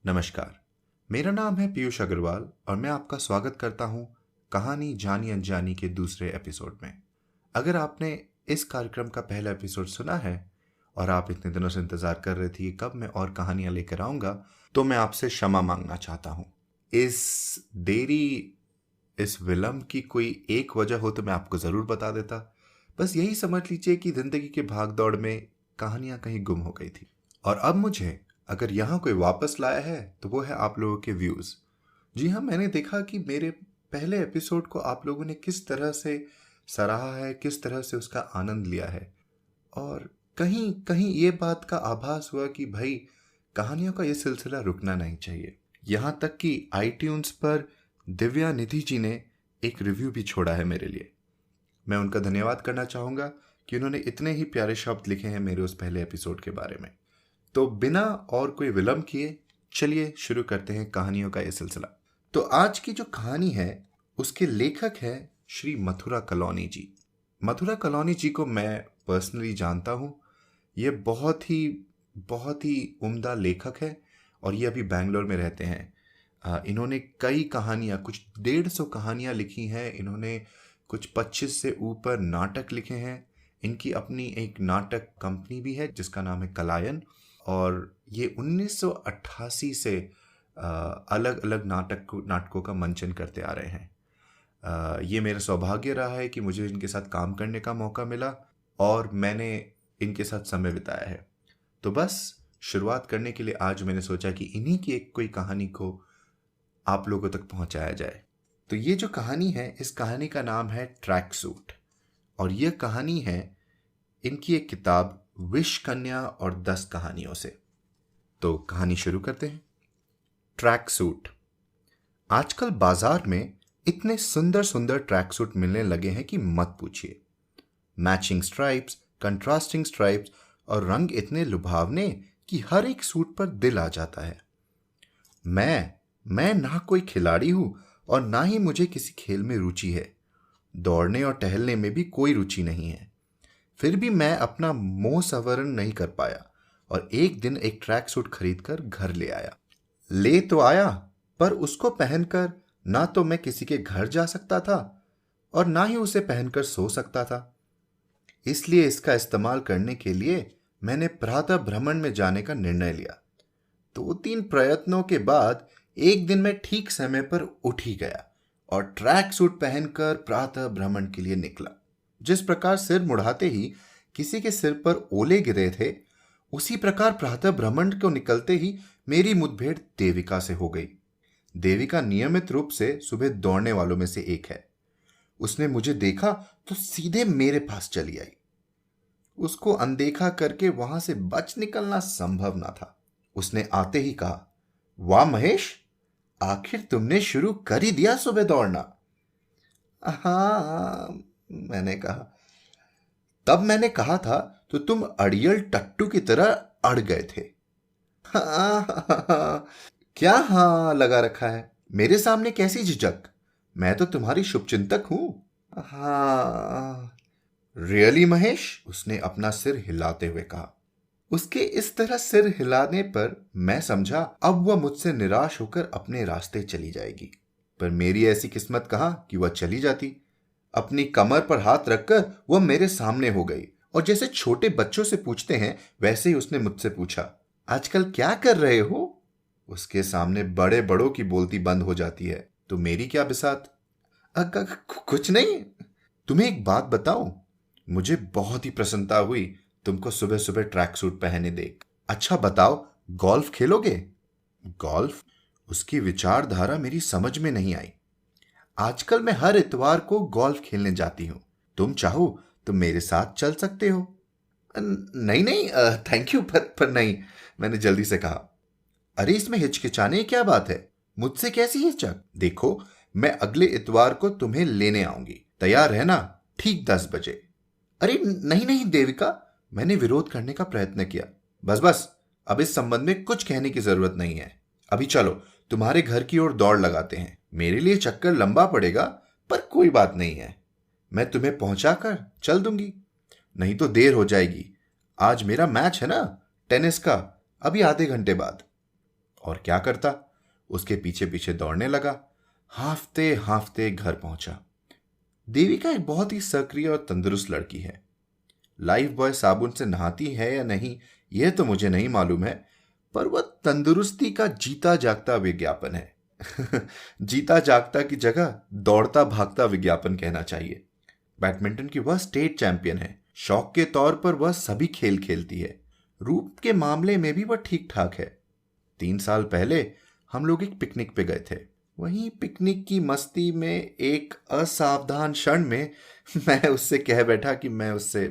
नमस्कार। मेरा नाम है पीयूष अग्रवाल और मैं आपका स्वागत करता हूं कहानी जानी अनजानी के दूसरे एपिसोड में। अगर आपने इस कार्यक्रम का पहला एपिसोड सुना है और आप इतने दिनों से इंतजार कर रहे थे कि कब मैं और कहानियां लेकर आऊंगा, तो मैं आपसे क्षमा मांगना चाहता हूं। इस देरी, इस विलंब की कोई एक वजह हो तो मैं आपको जरूर बता देता। बस यही समझ लीजिए कि जिंदगी के भाग दौड़ में कहानियां कहीं गुम हो गई थी। और अब मुझे अगर यहाँ कोई वापस लाया है तो वो है आप लोगों के व्यूज़। जी हाँ, मैंने देखा कि मेरे पहले एपिसोड को आप लोगों ने किस तरह से सराहा है, किस तरह से उसका आनंद लिया है। और कहीं कहीं ये बात का आभास हुआ कि भाई, कहानियों का ये सिलसिला रुकना नहीं चाहिए। यहाँ तक कि आईट्यून्स पर दिव्या निधि जी ने एक रिव्यू भी छोड़ा है मेरे लिए। मैं उनका धन्यवाद करना चाहूँगा कि उन्होंने इतने ही प्यारे शब्द लिखे हैं मेरे उस पहले एपिसोड के बारे में। तो बिना और कोई विलंब किए चलिए शुरू करते हैं कहानियों का ये सिलसिला। तो आज की जो कहानी है उसके लेखक हैं श्री मथुरा कलौनी जी। मथुरा कलौनी जी को मैं पर्सनली जानता हूँ। ये बहुत ही उम्दा लेखक है और ये अभी बैंगलोर में रहते हैं। इन्होंने कई कहानियाँ, कुछ 150 कहानियाँ लिखी हैं। इन्होंने कुछ 25 से ऊपर नाटक लिखे हैं। इनकी अपनी एक नाटक कंपनी भी है जिसका नाम है कलायन, और ये 1988 से अलग अलग नाटकों का मंचन करते आ रहे हैं। ये मेरा सौभाग्य रहा है कि मुझे इनके साथ काम करने का मौका मिला और मैंने इनके साथ समय बिताया है। तो बस शुरुआत करने के लिए आज मैंने सोचा कि इन्हीं की एक कोई कहानी को आप लोगों तक पहुंचाया जाए। तो ये जो कहानी है, इस कहानी का नाम है ट्रैक सूट, और यह कहानी है इनकी एक किताब विश कन्या और 10 कहानियों से। तो कहानी शुरू करते हैं। Track suit. आजकल बाजार में इतने सुंदर सुंदर ट्रैक सूट मिलने लगे हैं कि मत पूछिए। मैचिंग स्ट्राइप्स, कंट्रास्टिंग स्ट्राइप्स और रंग इतने लुभावने कि हर एक सूट पर दिल आ जाता है। मैं ना कोई खिलाड़ी हूं और ना ही मुझे किसी खेल में रुचि है। दौड़ने और टहलने में भी कोई रुचि नहीं है। फिर भी मैं अपना मोह संवरण नहीं कर पाया और एक दिन एक ट्रैक सूट खरीदकर घर ले आया। ले तो आया, पर उसको पहनकर ना तो मैं किसी के घर जा सकता था और ना ही उसे पहनकर सो सकता था। इसलिए इसका इस्तेमाल करने के लिए मैंने प्रातः भ्रमण में जाने का निर्णय लिया। 2-3 प्रयत्नों के बाद एक दिन मैं ठीक समय पर उठ ही गया और ट्रैक सूट पहनकर प्रातः भ्रमण के लिए निकला। जिस प्रकार सिर मुड़ाते ही किसी के सिर पर ओले गिरे थे, उसी प्रकार प्रातः भ्रमण को निकलते ही मेरी मुठभेड़ देविका से हो गई। देविका नियमित रूप से सुबह दौड़ने वालों में से एक है। उसने मुझे देखा तो सीधे मेरे पास चली आई। उसको अनदेखा करके वहां से बच निकलना संभव ना था। उसने आते ही कहा, वाह महेश, आखिर तुमने शुरू कर ही दिया सुबह दौड़ना। हाँ, मैंने कहा। तब मैंने कहा था तो तुम अड़ियल टट्टू की तरह अड़ गए थे। हाँ, क्या हाँ लगा रखा है? मेरे सामने कैसी झिझक? मैं तो तुम्हारी शुभचिंतक हूं। हाँ, रियली महेश? उसने अपना सिर हिलाते हुए कहा। उसके इस तरह सिर हिलाने पर मैं समझा अब वह मुझसे निराश होकर अपने रास्ते चली जाएगी। पर मेरी ऐसी किस्मत कहाँ कि वह चली जाती। अपनी कमर पर हाथ रखकर वह मेरे सामने हो गई और जैसे छोटे बच्चों से पूछते हैं वैसे ही उसने मुझसे पूछा, आजकल क्या कर रहे हो? उसके सामने बड़े बड़ों की बोलती बंद हो जाती है तो मेरी क्या बिसात। कुछ नहीं। तुम्हें एक बात बताऊं, मुझे बहुत ही प्रसन्नता हुई तुमको सुबह सुबह ट्रैक सूट पहने देख। अच्छा बताओ, गोल्फ खेलोगे? गोल्फ? उसकी विचारधारा मेरी समझ में नहीं आई। आजकल मैं हर इतवार को गोल्फ खेलने जाती हूं। तुम चाहो तो मेरे साथ चल सकते हो। नहीं नहीं, थैंक यू, पर नहीं, मैंने जल्दी से कहा। अरे इसमें हिचकिचाने की क्या बात है? मुझसे कैसी हिचक? देखो, मैं अगले इतवार को तुम्हें लेने आऊंगी। तैयार रहना, ठीक 10 बजे। अरे नहीं नहीं देविका, मैंने विरोध करने का प्रयत्न किया। बस बस, अब इस संबंध में कुछ कहने की जरूरत नहीं है। अभी चलो तुम्हारे घर की ओर दौड़ लगाते हैं। मेरे लिए चक्कर लंबा पड़ेगा, पर कोई बात नहीं है। मैं तुम्हें पहुंचाकर चल दूंगी। नहीं तो देर हो जाएगी। आज मेरा मैच है ना, टेनिस का, अभी आधे घंटे बाद। और क्या करता, उसके पीछे पीछे दौड़ने लगा। हांफते हांफते घर पहुंचा। देविका एक बहुत ही सक्रिय और तंदुरुस्त लड़की है। लाइफ बॉय साबुन से नहाती है या नहीं, यह तो मुझे नहीं मालूम है, पर वह तंदुरुस्ती का जीता जागता विज्ञापन है। जीता जागता की जगह दौड़ता भागता विज्ञापन कहना चाहिए। बैडमिंटन की वह स्टेट चैंपियन है। शौक के तौर पर वह सभी खेल खेलती है। रूप के मामले में भी वह ठीक ठाक है। 3 साल पहले हम लोग एक पिकनिक पे गए थे। वहीं पिकनिक की मस्ती में एक असावधान क्षण में मैं उससे कह बैठा कि मैं उससे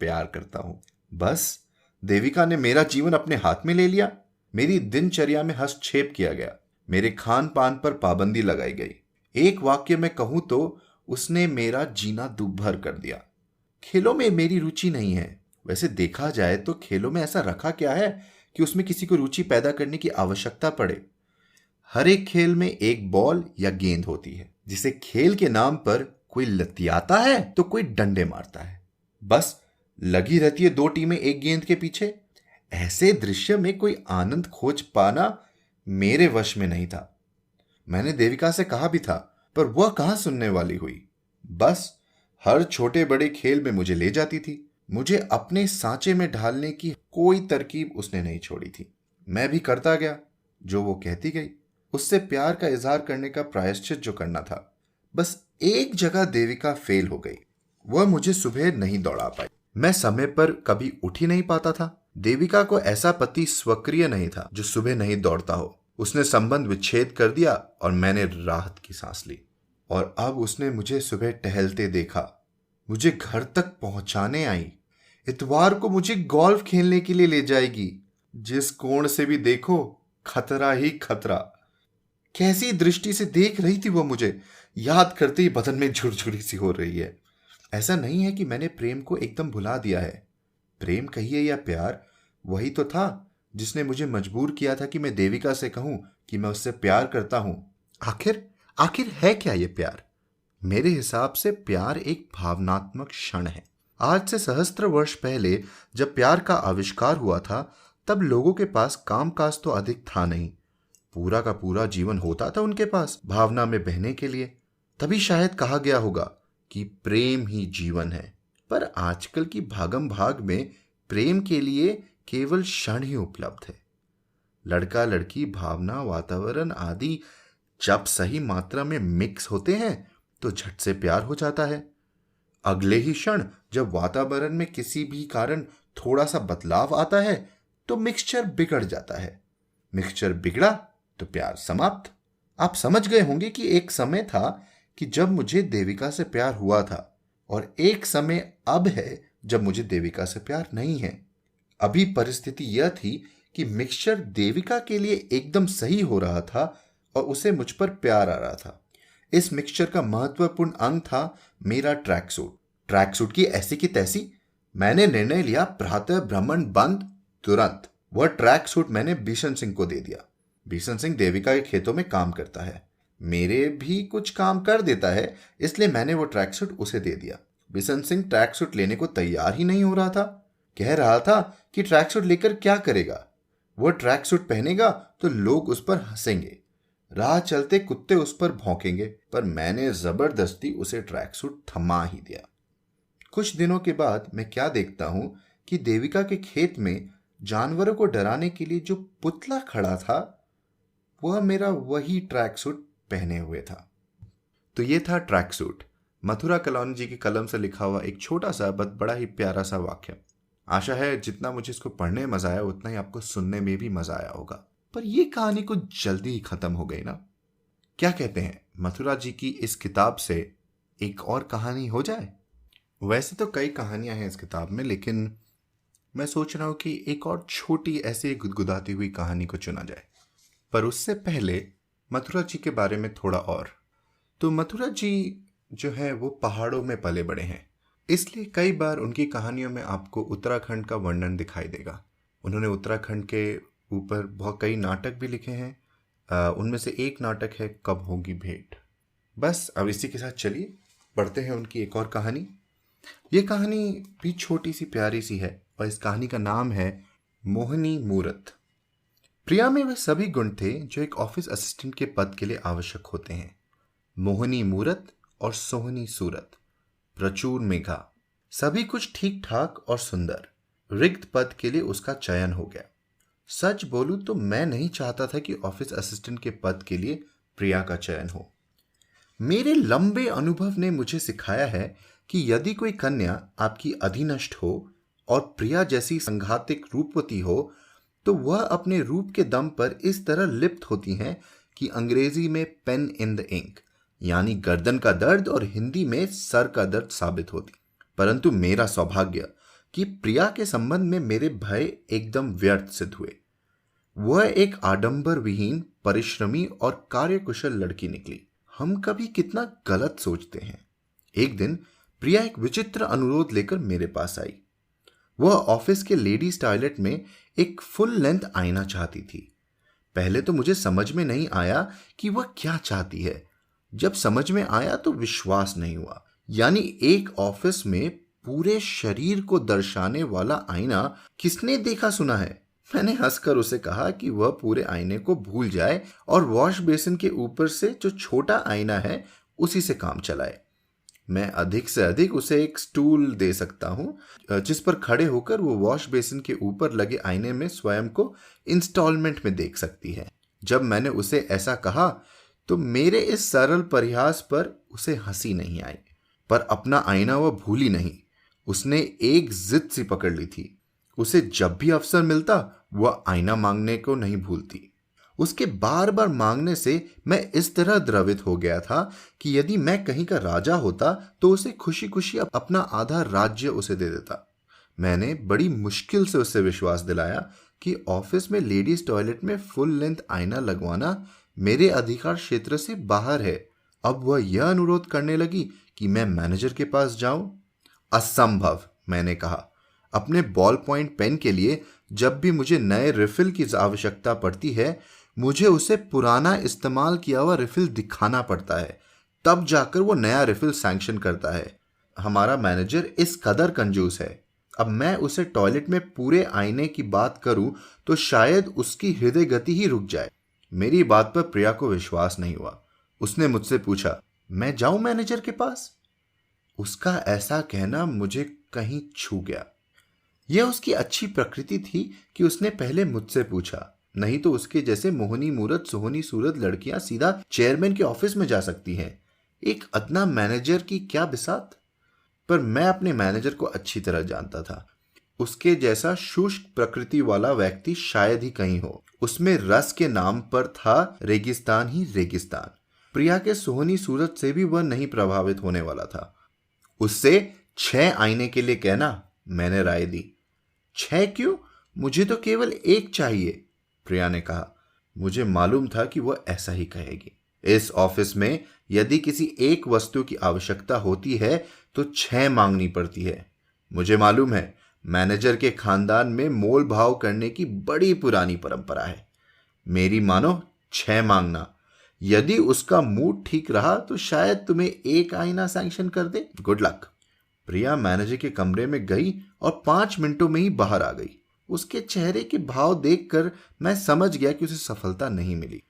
प्यार करता हूं। बस देविका ने मेरा जीवन अपने हाथ में ले लिया। मेरी दिनचर्या में हस्तक्षेप किया गया। मेरे खान पान पर पाबंदी लगाई गई। एक वाक्य में कहूं तो उसने मेरा जीना दुभर कर दिया। खेलों में मेरी रुचि नहीं है। वैसे देखा जाए तो खेलों में ऐसा रखा क्या है कि उसमें किसी को रुचि पैदा करने की आवश्यकता पड़े। हर एक खेल में एक बॉल या गेंद होती है, जिसे खेल के नाम पर कोई लतियाता है तो कोई डंडे मारता है। बस लगी रहती है 2 टीमें एक गेंद के पीछे। ऐसे दृश्य में कोई आनंद खोज पाना मेरे वश में नहीं था। मैंने देविका से कहा भी था, पर वह कहां सुनने वाली हुई। बस हर छोटे बड़े खेल में मुझे ले जाती थी। मुझे अपने सांचे में ढालने की कोई तरकीब उसने नहीं छोड़ी थी। मैं भी करता गया जो वो कहती गई। उससे प्यार का इजहार करने का प्रायश्चित जो करना था। बस एक जगह देविका फेल हो गई। वह मुझे सुबह नहीं दौड़ा पाई। मैं समय पर कभी उठ ही नहीं पाता था। देविका को ऐसा पति स्वक्रिय नहीं था जो सुबह नहीं दौड़ता हो। उसने संबंध विच्छेद कर दिया और मैंने राहत की सांस ली। और अब उसने मुझे सुबह टहलते देखा। मुझे घर तक पहुंचाने आई। इतवार को मुझे गोल्फ खेलने के लिए ले जाएगी। जिस कोण से भी देखो खतरा ही खतरा। कैसी दृष्टि से देख रही थी वो मुझे, याद करते ही बदन में झुरझुरी सी हो रही है। ऐसा नहीं है कि मैंने प्रेम को एकदम भुला दिया है। प्रेम कहिए या प्यार, वही तो था जिसने मुझे मजबूर किया था कि मैं देविका से कहूं कि मैं उससे प्यार करता हूं। आखिर आखिर है क्या ये प्यार? मेरे हिसाब से प्यार एक भावनात्मक क्षण है। आज से सहस्त्र वर्ष पहले जब प्यार का आविष्कार हुआ था, तब लोगों के पास कामकाज तो अधिक था नहीं। पूरा का पूरा जीवन होता था उनके पास भावना में बहने के लिए। तभी शायद कहा गया होगा कि प्रेम ही जीवन है। पर आजकल की भागम भाग में प्रेम के लिए केवल क्षण ही उपलब्ध है। लड़का लड़की भावना वातावरण आदि जब सही मात्रा में मिक्स होते हैं तो झट से प्यार हो जाता है। अगले ही क्षण जब वातावरण में किसी भी कारण थोड़ा सा बदलाव आता है तो मिक्सचर बिगड़ जाता है। मिक्सचर बिगड़ा तो प्यार समाप्त। आप समझ गए होंगे कि एक समय था कि जब मुझे देविका से प्यार हुआ था, और एक समय अब है जब मुझे देविका से प्यार नहीं है। अभी परिस्थिति यह थी कि मिक्सचर देविका के लिए एकदम सही हो रहा था और उसे मुझ पर प्यार आ रहा था। इस मिक्सचर का महत्वपूर्ण अंग था मेरा ट्रैक सूट। ट्रैक सूट की ऐसी की तैसी मैंने निर्णय लिया, प्रातः भ्रमण बंद तुरंत। वह ट्रैक सूट मैंने बिशन सिंह को दे दिया। बिशन सिंह देविका के खेतों में काम करता है, मेरे भी कुछ काम कर देता है, इसलिए मैंने वो ट्रैक सूट उसे दे दिया। बिशन सिंह ट्रैक सूट लेने को तैयार ही नहीं हो रहा था। कह रहा था कि ट्रैक सूट लेकर क्या करेगा। वो ट्रैक सूट पहनेगा तो लोग उस पर हंसेंगे, राह चलते कुत्ते उस पर भौंकेंगे। पर मैंने जबरदस्ती उसे ट्रैक सूट थमा ही दिया। कुछ दिनों के बाद मैं क्या देखता हूं कि देविका के खेत में जानवरों को डराने के लिए जो पुतला खड़ा था वह मेरा वही ट्रैक सूट पहने हुए था। तो ये था ट्रैक सूट, मथुरा कलानी जी की कलम से लिखा हुआ एक छोटा सा बट बड़ा ही प्यारा सा वाक्य। आशा है जितना मुझे इसको पढ़ने में मजा आया उतना ही आपको सुनने में भी मजा आया होगा। पर ये कहानी कुछ जल्दी ही खत्म हो गई ना। क्या कहते हैं, मथुरा जी की इस किताब से एक और कहानी हो जाए? वैसे तो कई कहानियां हैं इस किताब में, लेकिन मैं सोच रहा हूं कि एक और छोटी ऐसी गुदगुदाती हुई कहानी को चुना जाए। पर उससे पहले मथुरा जी के बारे में थोड़ा और। तो मथुरा जी जो है वो पहाड़ों में पले बड़े हैं, इसलिए कई बार उनकी कहानियों में आपको उत्तराखंड का वर्णन दिखाई देगा। उन्होंने उत्तराखंड के ऊपर बहुत कई नाटक भी लिखे हैं। उनमें से एक नाटक है कब होगी भेंट। बस अब इसी के साथ चलिए पढ़ते हैं उनकी एक और कहानी। ये कहानी भी छोटी सी प्यारी सी है और इस कहानी का नाम है मोहिनी मूरत। प्रिया में वे सभी गुण थे जो एक ऑफिस असिस्टेंट के पद के लिए आवश्यक होते हैं। मोहनी मूरत और सोहनी सूरत, प्रचुर मेघा, सभी कुछ ठीक ठाक और सुंदर। रिक्त पद के लिए उसका चयन हो गया। सच बोलूं तो मैं नहीं चाहता था कि ऑफिस असिस्टेंट के पद के लिए प्रिया का चयन हो। मेरे लंबे अनुभव ने मुझे सिखाया है कि यदि कोई कन्या आपकी अधिनष्ट हो और प्रिया जैसी संघातिक रूपवती हो, तो वह अपने रूप के दम पर इस तरह लिप्त होती हैं कि अंग्रेजी में पेन इन द इंक यानी गर्दन का दर्द और हिंदी में सर का दर्द साबित होती। परंतु मेरा सौभाग्य कि प्रिया के संबंध में मेरे भय एकदम व्यर्थ सिद्ध हुए। वह एक आडंबर विहीन, परिश्रमी और कार्यकुशल लड़की निकली। हम कभी कितना गलत सोचते हैं। एक दिन प्रिया एक विचित्र अनुरोध लेकर मेरे पास आई। वह ऑफिस के लेडीज टॉयलेट में एक फुल लेंथ आईना चाहती थी। पहले तो मुझे समझ में नहीं आया कि वह क्या चाहती है। जब समझ में आया तो विश्वास नहीं हुआ। यानी एक ऑफिस में पूरे शरीर को दर्शाने वाला आईना किसने देखा सुना है। मैंने हंसकर उसे कहा कि वह पूरे आईने को भूल जाए और वॉश बेसिन के ऊपर से जो छोटा आईना है उसी से काम चलाए। मैं अधिक से अधिक उसे एक स्टूल दे सकता हूं जिस पर खड़े होकर वो वॉश बेसिन के ऊपर लगे आईने में स्वयं को इंस्टॉलमेंट में देख सकती है। जब मैंने उसे ऐसा कहा तो मेरे इस सरल परिहास पर उसे हंसी नहीं आई, पर अपना आईना वह भूली नहीं। उसने एक जिद सी पकड़ ली थी। उसे जब भी अवसर मिलता वह आईना मांगने को नहीं भूलती। उसके बार बार मांगने से मैं इस तरह द्रवित हो गया था कि यदि मैं कहीं का राजा होता तो उसे खुशी खुशी अपना आधा राज्य उसे दे देता। मैंने बड़ी मुश्किल से उससे विश्वास दिलाया कि ऑफिस में लेडीज टॉयलेट में फुल लेंथ आईना लगवाना मेरे अधिकार क्षेत्र से बाहर है। अब वह यह अनुरोध करने लगी कि मैं मैनेजर के पास जाऊं। असंभव, मैंने कहा। अपने बॉल पॉइंट पेन के लिए जब भी मुझे नए रिफिल की आवश्यकता पड़ती है, मुझे उसे पुराना इस्तेमाल किया हुआ रिफिल दिखाना पड़ता है, तब जाकर वो नया रिफिल सैंक्शन करता है। हमारा मैनेजर इस कदर कंजूस है। अब मैं उसे टॉयलेट में पूरे आईने की बात करूं तो शायद उसकी हृदय गति ही रुक जाए। मेरी बात पर प्रिया को विश्वास नहीं हुआ। उसने मुझसे पूछा, मैं जाऊं मैनेजर के पास? उसका ऐसा कहना मुझे कहीं छू गया। यह उसकी अच्छी प्रकृति थी कि उसने पहले मुझसे पूछा, नहीं तो उसके जैसे मोहनी मूरत सोहनी सूरत लड़कियां सीधा चेयरमैन के ऑफिस में जा सकती हैं। एक अदना मैनेजर की क्या बिसात। पर मैं अपने मैनेजर को अच्छी तरह जानता था। उसके जैसा शुष्क प्रकृति वाला व्यक्ति शायद ही कहीं हो। उसमें रस के नाम पर था रेगिस्तान ही रेगिस्तान। प्रिया के सोहनी सूरत से भी वह नहीं प्रभावित होने वाला था। उससे 6 आईने के लिए कहना, मैंने राय दी। 6 क्यों? मुझे तो केवल 1 चाहिए, प्रिया ने कहा। मुझे मालूम था कि वह ऐसा ही कहेगी। इस ऑफिस में यदि किसी एक वस्तु की आवश्यकता होती है तो 6 मांगनी पड़ती है। मुझे मालूम है, मैनेजर के खानदान में मोल भाव करने की बड़ी पुरानी परंपरा है। मेरी मानो 6 मांगना। यदि उसका मूड ठीक रहा तो शायद तुम्हें 1 आईना सैंक्शन कर दे। Good luck. प्रिया मैनेजर के कमरे में गई और 5 मिनटों में ही बाहर आ गई। उसके चेहरे के भाव देखकर मैं समझ गया कि उसे सफलता नहीं मिली।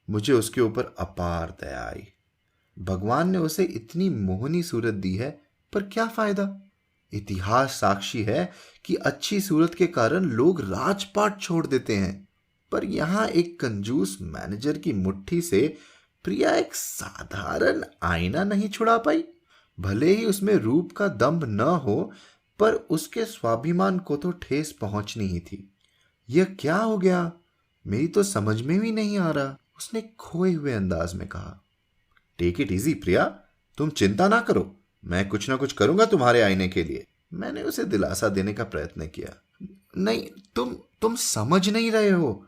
मुझे उसके ऊपर अपार दया आई। भगवान ने उसे इतनी मोहनी सूरत दी है, पर क्या फायदा? इतिहास साक्षी है कि अच्छी सूरत के कारण लोग राजपाट छोड़ देते हैं, पर यहां एक कंजूस मैनेजर की मुट्ठी से प्रिया एक साधारण आईना नहीं छुड़ा पाई। भले ही उसमें रूप का दंभ न हो, पर उसके स्वाभिमान को तो ठेस पहुंचनी ही थी। यह क्या हो गया? मेरी तो समझ में भी नहीं आ रहा, उसने खोए हुए अंदाज में कहा। टेक इट इजी प्रिया, तुम चिंता ना करो, मैं कुछ ना कुछ करूंगा तुम्हारे आईने के लिए। मैंने उसे दिलासा देने का प्रयत्न किया। नहीं, तुम समझ नहीं रहे हो।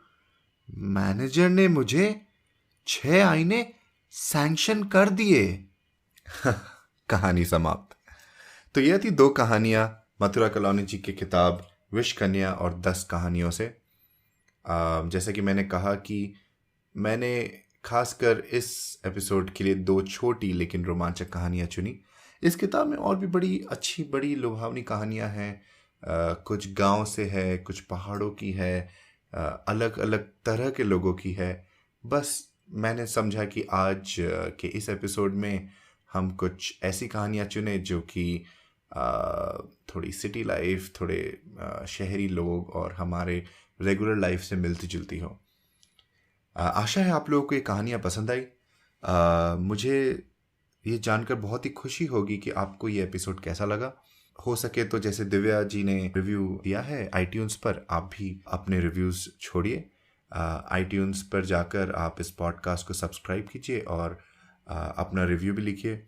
मैनेजर ने मुझे 6 आईने सैंक्शन कर दिए। कहानी समाप्त। तो यह थी 2 कहानियां मथुरा कलौनी जी की किताब विष कन्या और 10 कहानियों से। जैसा कि मैंने कहा कि मैंने खासकर इस एपिसोड के लिए 2 छोटी लेकिन रोमांचक कहानियां चुनी। इस किताब में और भी बड़ी अच्छी बड़ी लुभावनी कहानियां हैं। कुछ गांव से है, कुछ पहाड़ों की है, अलग अलग तरह के लोगों की है। बस मैंने समझा कि आज के इस एपिसोड में हम कुछ ऐसी कहानियाँ चुने जो कि थोड़ी सिटी लाइफ, थोड़े शहरी लोग और हमारे रेगुलर लाइफ से मिलती जुलती हो। आशा है आप लोगों को ये कहानियाँ पसंद आई। मुझे ये जानकर बहुत ही खुशी होगी कि आपको ये एपिसोड कैसा लगा। हो सके तो जैसे दिव्या जी ने रिव्यू दिया है आईट्यून्स पर, आप भी अपने रिव्यूज़ छोड़िए। आईट्यून्स पर जाकर आप इस पॉडकास्ट को सब्सक्राइब कीजिए और अपना रिव्यू भी लिखिए।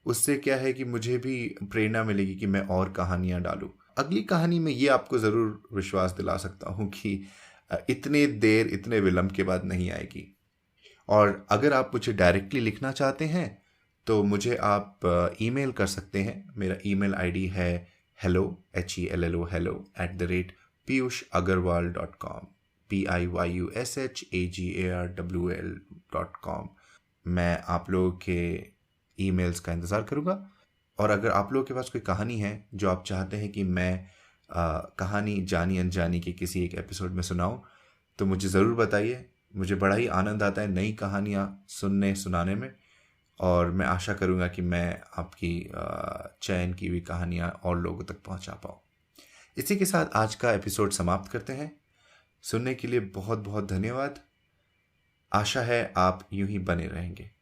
उससे क्या है कि मुझे भी प्रेरणा मिलेगी कि मैं और कहानियाँ डालूँ। अगली कहानी में ये आपको ज़रूर विश्वास दिला सकता हूँ कि इतने देर, इतने विलंब के बाद नहीं आएगी। और अगर आप मुझे डायरेक्टली लिखना चाहते हैं तो मुझे आप ईमेल कर सकते हैं। मेरा ईमेल आईडी है hello @piyushagarwal.com piyushagarwal.com। मैं आप लोगों के ईमेल्स का इंतज़ार करूँगा। और अगर आप लोगों के पास कोई कहानी है जो आप चाहते हैं कि मैं कहानी जानी अनजानी के किसी एक एपिसोड में सुनाऊँ, तो मुझे ज़रूर बताइए। मुझे बड़ा ही आनंद आता है नई कहानियाँ सुनाने में, और मैं आशा करूँगा कि मैं आपकी चयन की हुई कहानियाँ और लोगों तक पहुँचा पाऊँ। इसी के साथ आज का एपिसोड समाप्त करते हैं। सुनने के लिए बहुत बहुत धन्यवाद। आशा है आप यूं ही बने रहेंगे।